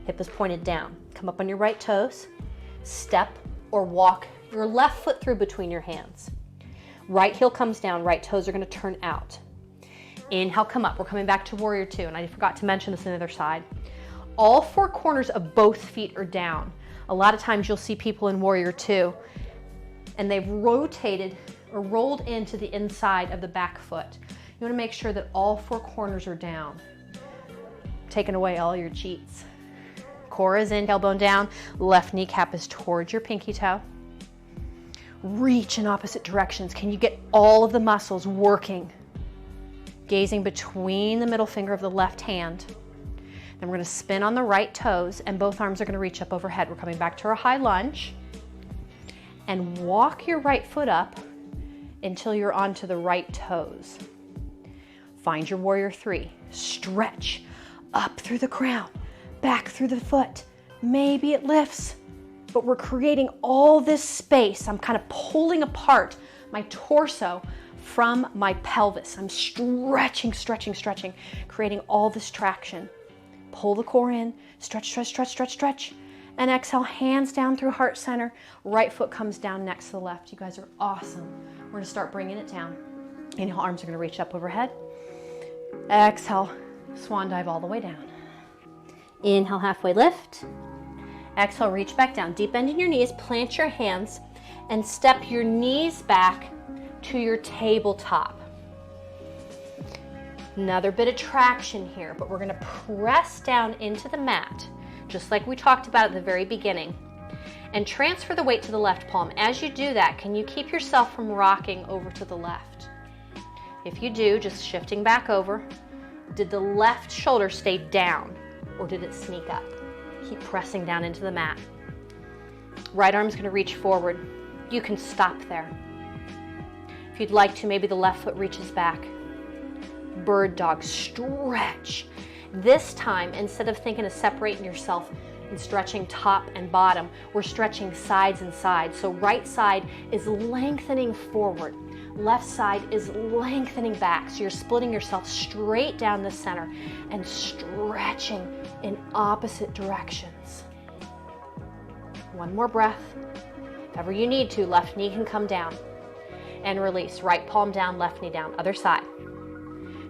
[SPEAKER 1] Hip is pointed down. Come up on your right toes. Step or walk your left foot through between your hands. Right heel comes down, right toes are going to turn out. Inhale, come up. We're coming back to warrior two, and I forgot to mention this on the other side. All four corners of both feet are down. A lot of times you'll see people in warrior two, and they've rotated or rolled into the inside of the back foot. You want to make sure that all four corners are down. Taking away all your cheats. Core is in, tailbone down, left kneecap is towards your pinky toe. Reach in opposite directions. Can you get all of the muscles working? Gazing between the middle finger of the left hand. Then we're going to spin on the right toes, and both arms are going to reach up overhead. We're coming back to our high lunge. And walk your right foot up until you're onto the right toes. Find your warrior three. Stretch up through the crown, back through the foot. Maybe it lifts, but we're creating all this space. I'm kind of pulling apart my torso from my pelvis. I'm stretching, stretching, stretching, creating all this traction. Pull the core in, stretch, stretch, stretch, stretch, stretch, and exhale, hands down through heart center. Right foot comes down next to the left. You guys are awesome. We're gonna start bringing it down. Inhale, arms are gonna reach up overhead. Exhale, swan dive all the way down. Inhale, halfway lift. Exhale, reach back down. Deep bend in your knees, plant your hands, and step your knees back to your tabletop. Another bit of traction here, but we're gonna press down into the mat, just like we talked about at the very beginning, and transfer the weight to the left palm. As you do that, can you keep yourself from rocking over to the left? If you do, just shifting back over. Did the left shoulder stay down, or did it sneak up? Keep pressing down into the mat. Right arm's gonna reach forward. You can stop there. If you'd like to, maybe the left foot reaches back. Bird dog, stretch. This time, instead of thinking of separating yourself and stretching top and bottom, we're stretching sides and sides. So right side is lengthening forward. Left side is lengthening back. So you're splitting yourself straight down the center and stretching in opposite directions. One more breath. If ever you need to, left knee can come down. And release. Right palm down, left knee down. Other side.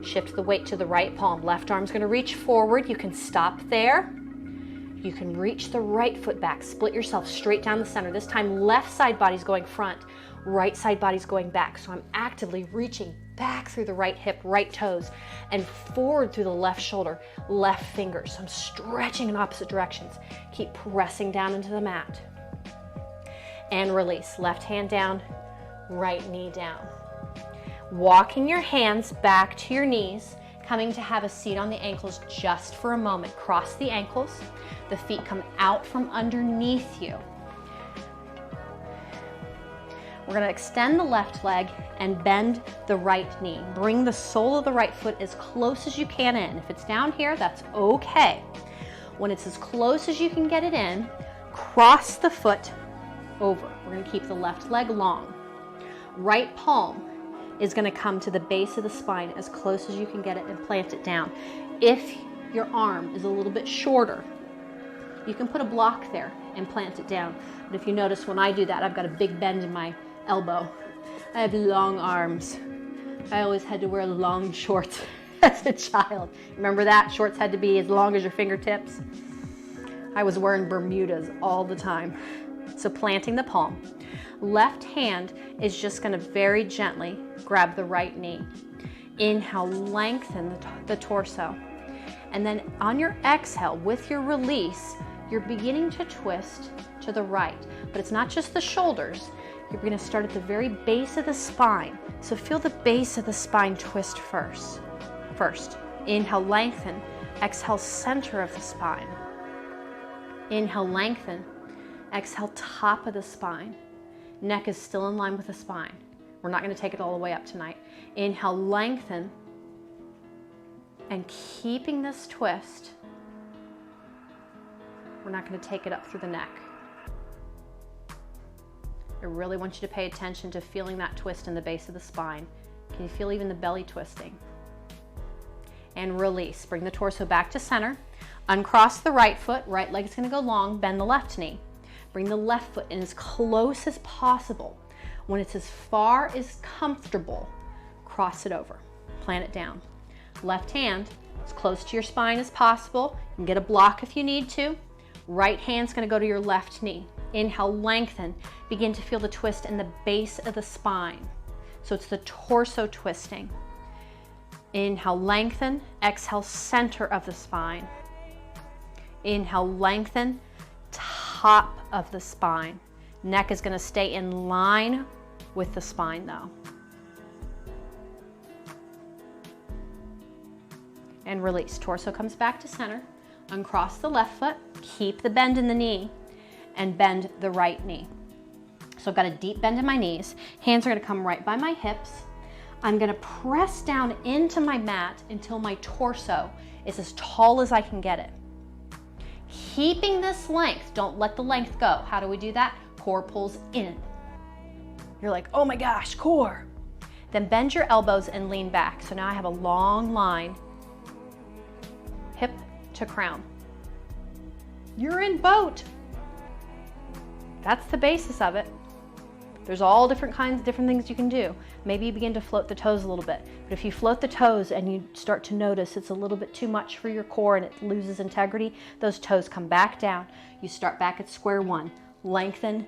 [SPEAKER 1] Shift the weight to the right palm. Left arm's going to reach forward. You can stop there. You can reach the right foot back. Split yourself straight down the center. This time, left side body's going front. Right side body's going back. So I'm actively reaching back through the right hip, right toes, and forward through the left shoulder, left fingers. So I'm stretching in opposite directions. Keep pressing down into the mat. And release. Left hand down, right knee down. Walking your hands back to your knees, coming to have a seat on the ankles just for a moment. Cross the ankles. The feet come out from underneath you. We're going to extend the left leg and bend the right knee. Bring the sole of the right foot as close as you can in. If it's down here, that's okay. When it's as close as you can get it in, cross the foot over. We're going to keep the left leg long. Right palm is going to come to the base of the spine as close as you can get it and plant it down. If your arm is a little bit shorter, you can put a block there and plant it down. But if you notice when I do that, I've got a big bend in my elbow. I have long arms. I always had to wear long shorts as a child. Remember that? Shorts had to be as long as your fingertips. I was wearing Bermudas all the time. So planting the palm. Left hand is just going to very gently grab the right knee. Inhale, lengthen the torso. And then on your exhale, with your release, you're beginning to twist to the right. But it's not just the shoulders. You're going to start at the very base of the spine. So feel the base of the spine twist first. Inhale, lengthen. Exhale, center of the spine. Inhale, lengthen. Exhale, top of the spine. Neck is still in line with the spine. We're not going to take it all the way up tonight. Inhale, lengthen. And keeping this twist, we're not going to take it up through the neck. I really want you to pay attention to feeling that twist in the base of the spine. Can you feel even the belly twisting? And release. Bring the torso back to center. Uncross the right foot. Right leg is going to go long. Bend the left knee. Bring the left foot in as close as possible. When it's as far as comfortable, cross it over. Plant it down. Left hand as close to your spine as possible. You can get a block if you need to. Right hand's going to go to your left knee. Inhale, lengthen. Begin to feel the twist in the base of the spine. So it's the torso twisting. Inhale, lengthen. Exhale, center of the spine. Inhale, lengthen. Top of the spine. Neck is going to stay in line with the spine though. And release. Torso comes back to center. Uncross the left foot. Keep the bend in the knee and bend the right knee. So I've got a deep bend in my knees. Hands are going to come right by my hips. I'm going to press down into my mat until my torso is as tall as I can get it. Keeping this length, don't let the length go. How do we do that? Core pulls in. You're like, oh my gosh, core. Then bend your elbows and lean back. So now I have a long line, hip to crown. You're in boat. That's the basis of it. There's all different things you can do. Maybe you begin to float the toes a little bit. But if you float the toes and you start to notice it's a little bit too much for your core and it loses integrity, those toes come back down. You start back at square one. Lengthen,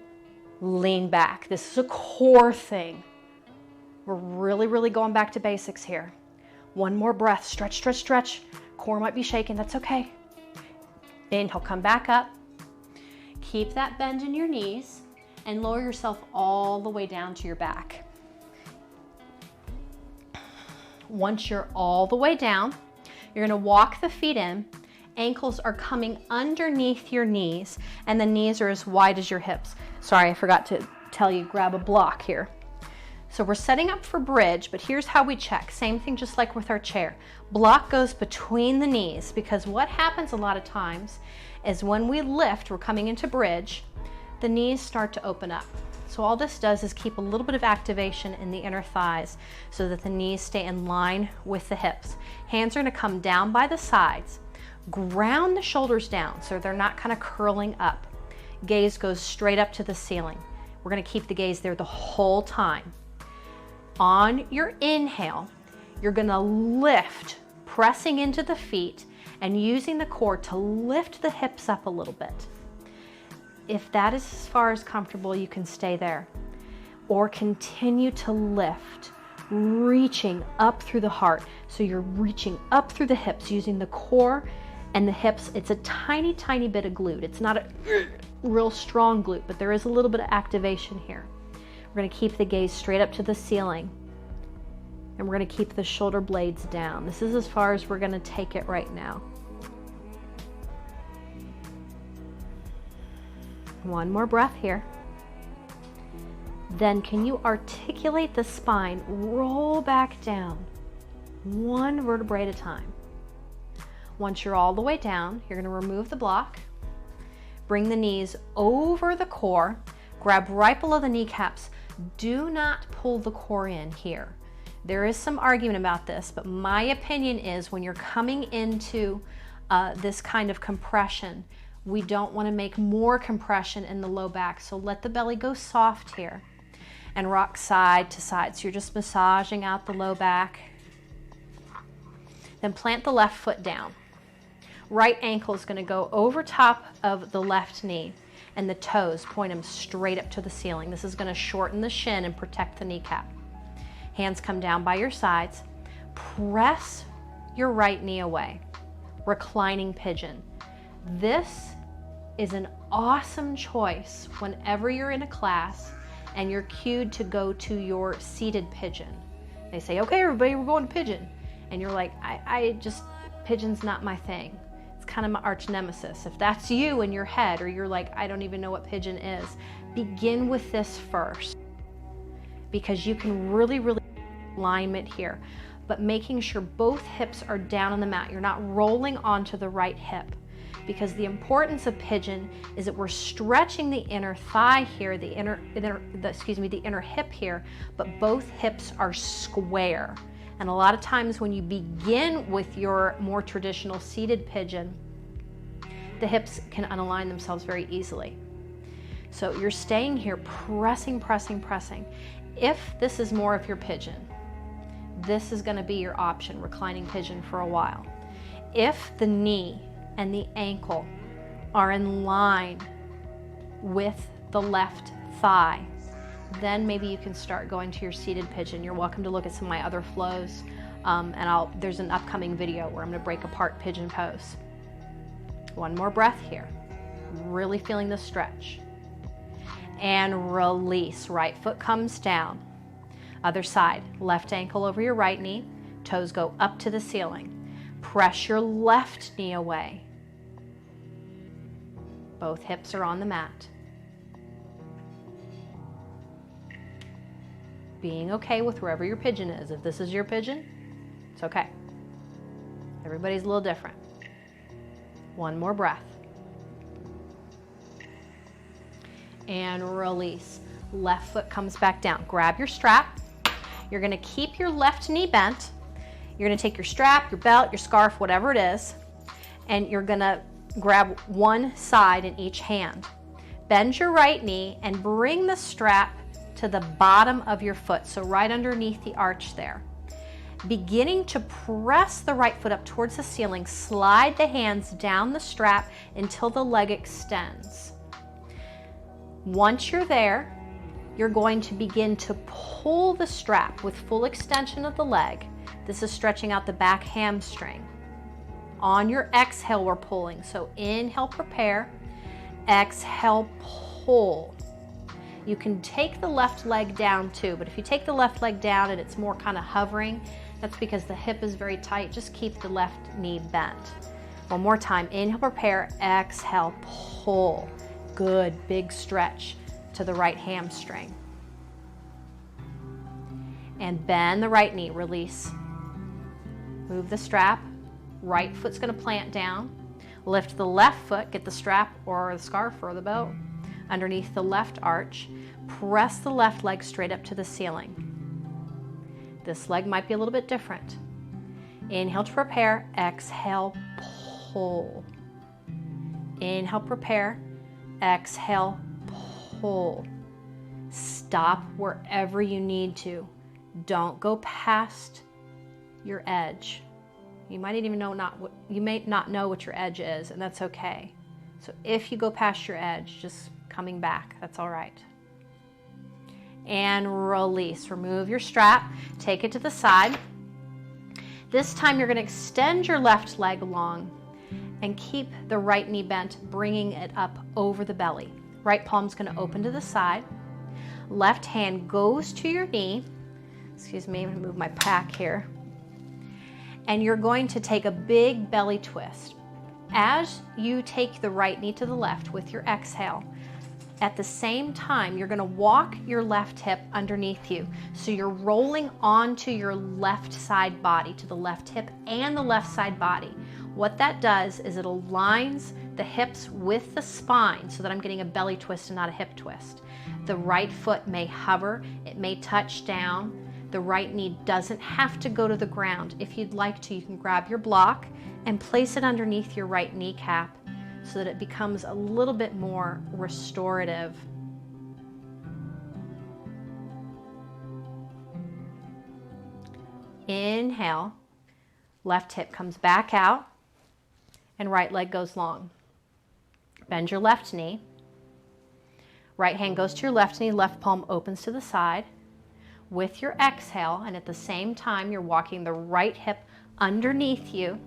[SPEAKER 1] lean back. This is a core thing. We're really, really going back to basics here. One more breath. Stretch, stretch, stretch. Core might be shaking. That's okay. Inhale, come back up. Keep that bend in your knees and lower yourself all the way down to your back. Once you're all the way down, you're going to walk the feet in. Ankles are coming underneath your knees and the knees are as wide as your hips. Sorry, I forgot to tell you, grab a block here. So we're setting up for bridge, but here's how we check. Same thing just like with our chair. Block goes between the knees because what happens a lot of times is when we lift, we're coming into bridge, the knees start to open up. So all this does is keep a little bit of activation in the inner thighs so that the knees stay in line with the hips. Hands are going to come down by the sides. Ground the shoulders down so they're not kind of curling up. Gaze goes straight up to the ceiling. We're going to keep the gaze there the whole time. On your inhale, you're going to lift, pressing into the feet and using the core to lift the hips up a little bit. If that is as far as comfortable, you can stay there. Or continue to lift, reaching up through the heart. So you're reaching up through the hips using the core and the hips. It's a tiny, tiny bit of glute. It's not a real strong glute, but there is a little bit of activation here. We're going to keep the gaze straight up to the ceiling. And we're going to keep the shoulder blades down. This is as far as we're going to take it right now. One more breath here. Then can you articulate the spine, roll back down, one vertebrae at a time. Once you're all the way down, you're going to remove the block, bring the knees over the core, grab right below the kneecaps. Do not pull the core in here. There is some argument about this, but my opinion is when you're coming into this kind of compression, we don't want to make more compression in the low back. So let the belly go soft here and rock side to side. So you're just massaging out the low back. Then plant the left foot down. Right ankle is going to go over top of the left knee. and the toes, point them straight up to the ceiling. This is going to shorten the shin and protect the kneecap. Hands come down by your sides. Press your right knee away. Reclining pigeon. This is an awesome choice whenever you're in a class and you're cued to go to your seated pigeon. They say, okay, everybody, we're going to pigeon. And you're like, pigeon's not my thing. It's kind of my arch nemesis. If that's you in your head, or you're like, I don't even know what pigeon is, begin with this first, because you can really alignment here, but making sure both hips are down on the mat. You're not rolling onto the right hip, because the importance of pigeon is that we're stretching the inner thigh here, the inner hip here, but both hips are square. And a lot of times when you begin with your more traditional seated pigeon, the hips can unalign themselves very easily. So you're staying here, pressing. If this is more of your pigeon, this is going to be your option, reclining pigeon for a while. If the knee and the ankle are in line with the left thigh, then maybe you can start going to your seated pigeon. You're welcome to look at some of my other flows, and there's an upcoming video where I'm going to break apart pigeon pose. One more breath here, really feeling the stretch. And release. Right foot comes down. Other side, left ankle over your right knee, toes go up to the ceiling. Press your left knee away. Both hips are on the mat. Being okay with wherever your pigeon is. If this is your pigeon, it's okay. Everybody's a little different. One more breath. And release. Left foot comes back down. Grab your strap. You're going to keep your left knee bent. You're going to take your strap, your belt, your scarf, whatever it is, and you're going to grab one side in each hand. Bend your right knee and bring the strap to the bottom of your foot, so right underneath the arch there. Beginning to press the right foot up towards the ceiling, slide the hands down the strap until the leg extends. Once you're there, you're going to begin to pull the strap with full extension of the leg. This is stretching out the back hamstring. On your exhale, we're pulling. So inhale, prepare. Exhale, pull. You can take the left leg down too, but if you take the left leg down and it's more kind of hovering, that's because the hip is very tight. Just keep the left knee bent. One more time. Inhale, prepare. Exhale, pull. Good, big stretch to the right hamstring. And bend the right knee, release. Move the strap. Right foot's going to plant down. Lift the left foot, get the strap or the scarf or the belt underneath the left arch. Press the left leg straight up to the ceiling. This leg might be a little bit different. Inhale to prepare. Exhale, pull. Inhale, prepare. Exhale, pull. Stop wherever you need to. Don't go past your edge. You might even you may not know what your edge is, and that's okay. So if you go past your edge, just coming back, that's all right. And release. Remove your strap. Take it to the side. This time you're going to extend your left leg long and keep the right knee bent, bringing it up over the belly. Right palm's going to open to the side. Left hand goes to your knee. Excuse me, I'm going to move my pack here. And you're going to take a big belly twist. As you take the right knee to the left with your exhale, at the same time, you're going to walk your left hip underneath you. So you're rolling onto your left side body, to the left hip and the left side body. What that does is it aligns the hips with the spine so that I'm getting a belly twist and not a hip twist. The right foot may hover, it may touch down. The right knee doesn't have to go to the ground. If you'd like to, you can grab your block and place it underneath your right kneecap so that it becomes a little bit more restorative. Inhale, left hip comes back out and right leg goes long. Bend your left knee. Right hand goes to your left knee, left palm opens to the side. With your exhale, and at the same time, you're walking the right hip underneath you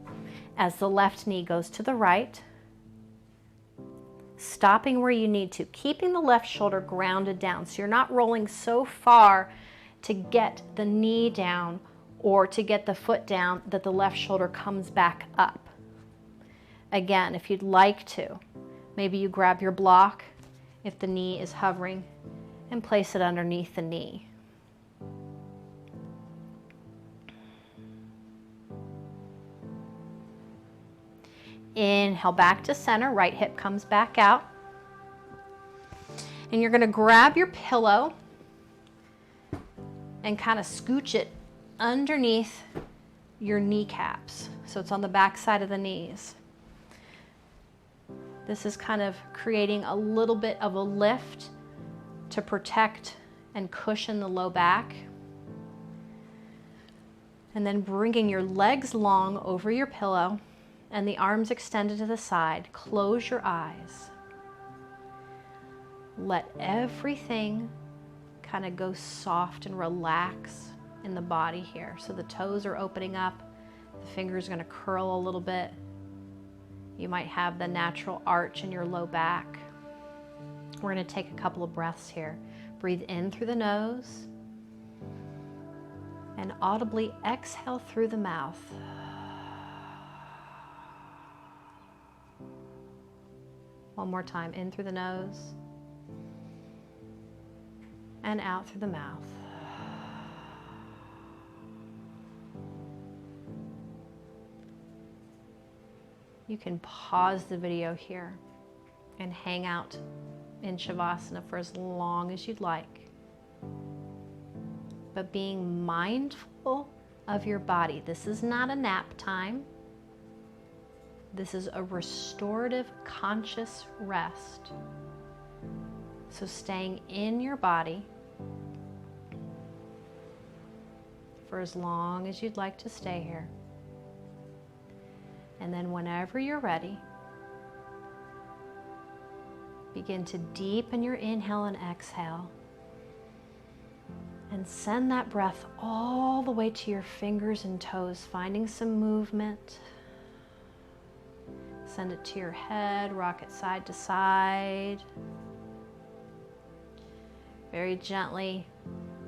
[SPEAKER 1] as the left knee goes to the right. Stopping where you need to, keeping the left shoulder grounded down so you're not rolling so far to get the knee down or to get the foot down that the left shoulder comes back up. Again, if you'd like to, maybe you grab your block if the knee is hovering and place it underneath the knee. Inhale back to center, right hip comes back out. And you're going to grab your pillow and kind of scooch it underneath your kneecaps. So it's on the back side of the knees. This is kind of creating a little bit of a lift to protect and cushion the low back. And then bringing your legs long over your pillow and the arms extended to the side. Close your eyes. Let everything kind of go soft and relax in the body here. So the toes are opening up, the fingers are going to curl a little bit. You might have the natural arch in your low back. We're going to take a couple of breaths here. Breathe in through the nose and audibly exhale through the mouth. One more time, in through the nose and out through the mouth. You can pause the video here and hang out in Shavasana for as long as you'd like. But being mindful of your body. This is not a nap time. This is a restorative, conscious rest. So staying in your body for as long as you'd like to stay here. And then whenever you're ready, begin to deepen your inhale and exhale. And send that breath all the way to your fingers and toes, finding some movement. Send it to your head, rock it side to side. Very gently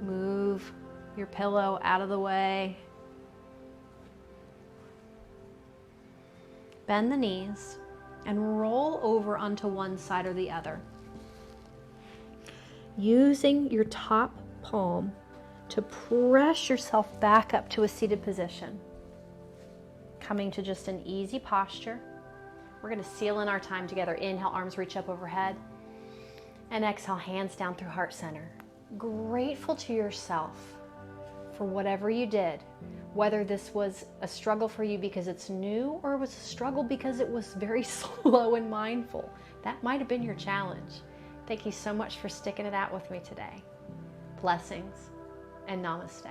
[SPEAKER 1] move your pillow out of the way. Bend the knees and roll over onto one side or the other. Using your top palm to press yourself back up to a seated position. Coming to just an easy posture. We're going to seal in our time together. Inhale, arms reach up overhead. And exhale, hands down through heart center. Grateful to yourself for whatever you did. Whether this was a struggle for you because it's new or it was a struggle because it was very slow and mindful. That might have been your challenge. Thank you so much for sticking it out with me today. Blessings and namaste.